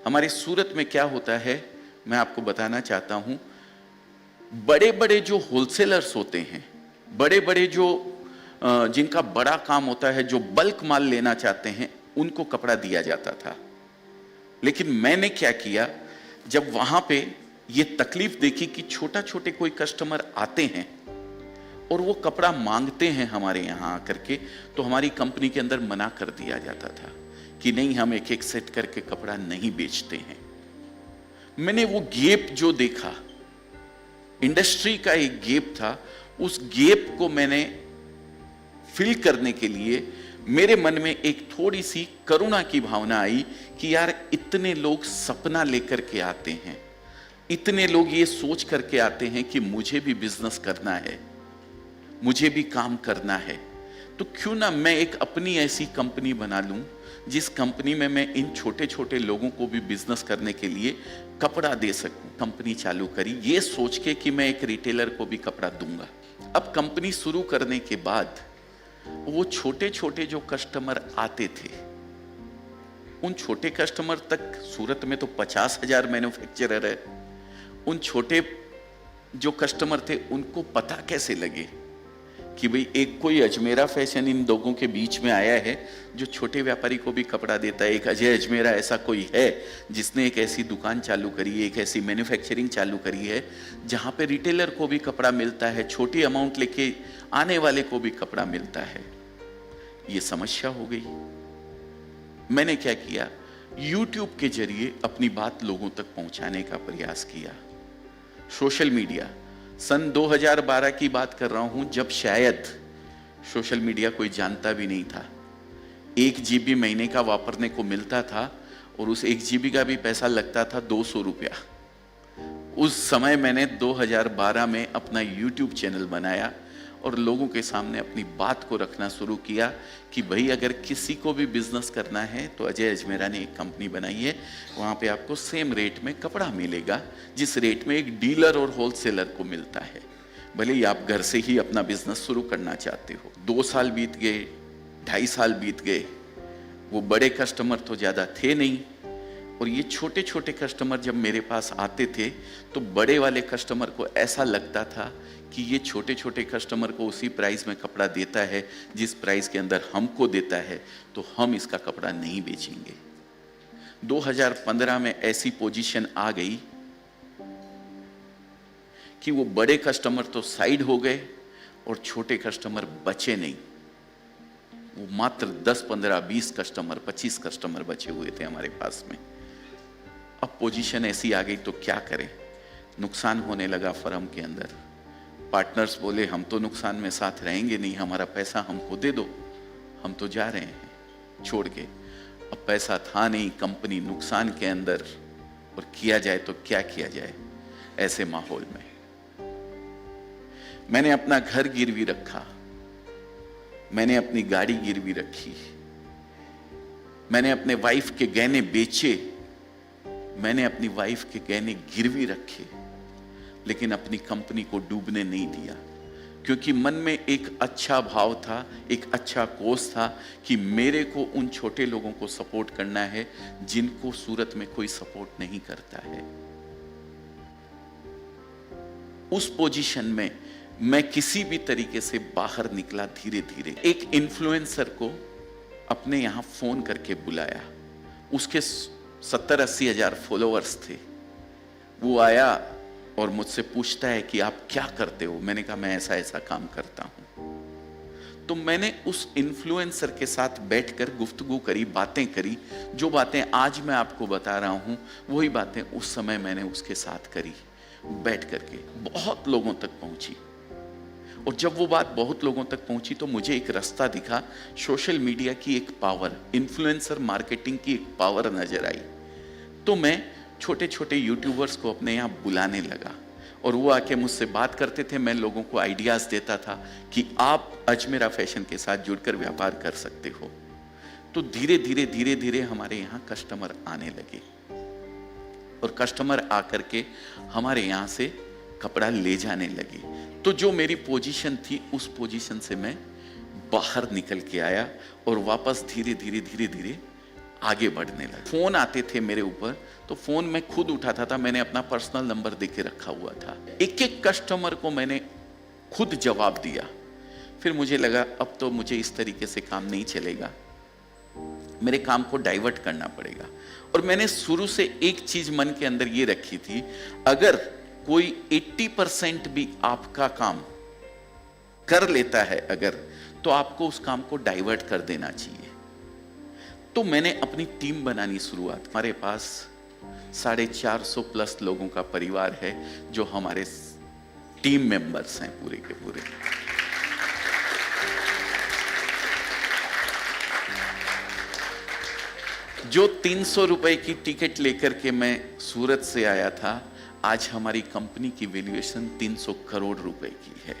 हमारे सूरत में क्या होता है मैं आपको बताना चाहता हूं। बड़े बड़े जो होलसेलर्स होते हैं, बड़े बड़े जो जिनका बड़ा काम होता है, जो बल्क माल लेना चाहते हैं, उनको कपड़ा दिया जाता था। लेकिन मैंने क्या किया, जब वहां पे ये तकलीफ देखी कि छोटा छोटे कोई कस्टमर आते हैं और वो कपड़ा मांगते हैं हमारे यहाँ आकर के, तो हमारी कंपनी के अंदर मना कर दिया जाता था कि नहीं, हम एक एक सेट करके कपड़ा नहीं बेचते हैं। मैंने वो गैप जो देखा, इंडस्ट्री का एक गैप था, उस गैप को मैंने फिल करने के लिए मेरे मन में एक थोड़ी सी करुणा की भावना आई कि यार इतने लोग सपना लेकर के आते हैं, इतने लोग ये सोच करके आते हैं कि मुझे भी बिजनेस करना है, मुझे भी काम करना है, तो क्यों ना मैं एक अपनी ऐसी कंपनी बना लूं जिस कंपनी में मैं इन छोटे छोटे लोगों को भी बिजनेस करने के लिए कपड़ा दे सकूं। कंपनी चालू करी ये सोच के कि मैं एक रिटेलर को भी कपड़ा दूंगा। अब कंपनी शुरू करने के बाद वो छोटे छोटे जो कस्टमर आते थे, उन छोटे कस्टमर तक, सूरत में तो 50,000 मैन्युफैक्चरर है, उन छोटे जो कस्टमर थे उनको पता कैसे लगे कि भाई एक कोई अजमेरा फैशन इन लोगों के बीच में आया है जो छोटे व्यापारी को भी कपड़ा देता है। एक अजय अजमेरा ऐसा कोई है जिसने एक ऐसी दुकान चालू करी है, एक ऐसी मैन्युफैक्चरिंग चालू करी है जहां पे रिटेलर को भी कपड़ा मिलता है, छोटी अमाउंट लेके आने वाले को भी कपड़ा मिलता है। ये समस्या हो गई। मैंने क्या किया, यूट्यूब के जरिए अपनी बात लोगों तक पहुंचाने का प्रयास किया। सोशल मीडिया, सन 2012 की बात कर रहा हूं, जब शायद सोशल मीडिया कोई जानता भी नहीं था। 1 GB महीने का वापरने को मिलता था और उस 1 GB का भी पैसा लगता था 200 रुपया। उस समय मैंने 2012 में अपना YouTube चैनल बनाया और लोगों के सामने अपनी बात को रखना शुरू किया कि भाई अगर किसी को भी बिजनेस करना है तो अजय अजमेरा ने एक कंपनी बनाई है, वहाँ पे आपको सेम रेट में कपड़ा मिलेगा जिस रेट में एक डीलर और होलसेलर को मिलता है, भले ही आप घर से ही अपना बिजनेस शुरू करना चाहते हो। 2 साल बीत गए, 2.5 साल बीत गए, वो बड़े कस्टमर तो ज़्यादा थे नहीं और ये छोटे छोटे कस्टमर जब मेरे पास आते थे तो बड़े वाले कस्टमर को ऐसा लगता था कि ये छोटे छोटे कस्टमर को उसी प्राइस में कपड़ा देता है जिस प्राइस के अंदर हमको देता है, तो हम इसका कपड़ा नहीं बेचेंगे। 2015 में ऐसी पोजीशन आ गई कि वो बड़े कस्टमर तो साइड हो गए और छोटे कस्टमर बचे नहीं। वो मात्र 10, 15, 20 कस्टमर, 25 कस्टमर बचे हुए थे हमारे पास में। अब पोजीशन ऐसी आ गई तो क्या करें, नुकसान होने लगा फर्म के अंदर। पार्टनर्स बोले हम तो नुकसान में साथ रहेंगे नहीं, हमारा पैसा हमको दे दो, हम तो जा रहे हैं छोड़ के। अब पैसा था नहीं, कंपनी नुकसान के अंदर, और किया जाए तो क्या किया जाए। ऐसे माहौल में मैंने अपना घर गिरवी रखा, मैंने अपनी गाड़ी गिरवी रखी, मैंने अपने वाइफ के गहने बेचे, मैंने अपनी वाइफ के गहने गिरवी रखे, लेकिन अपनी कंपनी को डूबने नहीं दिया, क्योंकि मन में एक अच्छा भाव था, एक अच्छा कोष था कि मेरे को उन छोटे लोगों को सपोर्ट करना है जिनको सूरत में कोई सपोर्ट नहीं करता है। उस पोजीशन में मैं किसी भी तरीके से बाहर निकला धीरे धीरे। एक इन्फ्लुएंसर को अपने यहां फोन करके बुलाया, उसके 70-80 हजार फॉलोअर्स थे। वो आया और मुझसे पूछता है कि आप क्या करते हो। मैंने कहा मैं ऐसा ऐसा काम करता हूं। तो मैंने उस इन्फ्लुएंसर के साथ बैठकर गुफ्तगू करी, बातें करी। जो बातें आज मैं आपको बता रहा हूं वही बातें उस समय मैंने उसके साथ करी, बैठ करके। बहुत लोगों तक पहुंची, और जब वो बात बहुत लोगों तक पहुंची तो मुझे एक रास्ता दिखा। सोशल मीडिया की एक पावर, इन्फ्लुएंसर मार्केटिंग की एक पावर नजर आई। तो मैं छोटे छोटे यूट्यूबर्स को अपने यहाँ बुलाने लगा और वो आके मुझसे बात करते थे। मैं लोगों को आइडियाज देता था कि आप अजमेरा फैशन के साथ जुड़कर व्यापार कर सकते हो। तो धीरे धीरे धीरे धीरे हमारे यहाँ कस्टमर आने लगे और कस्टमर आकर के हमारे यहाँ से कपड़ा ले जाने लगे। तो जो मेरी पोजीशन थी उस पोजीशन से मैं बाहर निकल के आया और वापस धीरे धीरे धीरे धीरे आगे बढ़ने लगा। फोन आते थे मेरे ऊपर, तो फोन मैं खुद उठाता था, मैंने अपना पर्सनल नंबर देके रखा हुआ था। एक एक कस्टमर को मैंने खुद जवाब दिया। फिर मुझे लगा अब तो मुझे इस तरीके से काम नहीं चलेगा, मेरे काम को डाइवर्ट करना पड़ेगा। और मैंने शुरू से एक चीज मन के अंदर ये रखी थी, अगर कोई 80% भी आपका काम कर लेता है अगर, तो आपको उस काम को डाइवर्ट कर देना चाहिए। तो मैंने अपनी टीम बनानी शुरुआत। हमारे पास 450 प्लस लोगों का परिवार है जो हमारे टीम मेंबर्स हैं पूरे के पूरे। जो 300 रुपए की टिकट लेकर के मैं सूरत से आया था, आज हमारी कंपनी की वैल्यूएशन 300 करोड़ रुपए की है।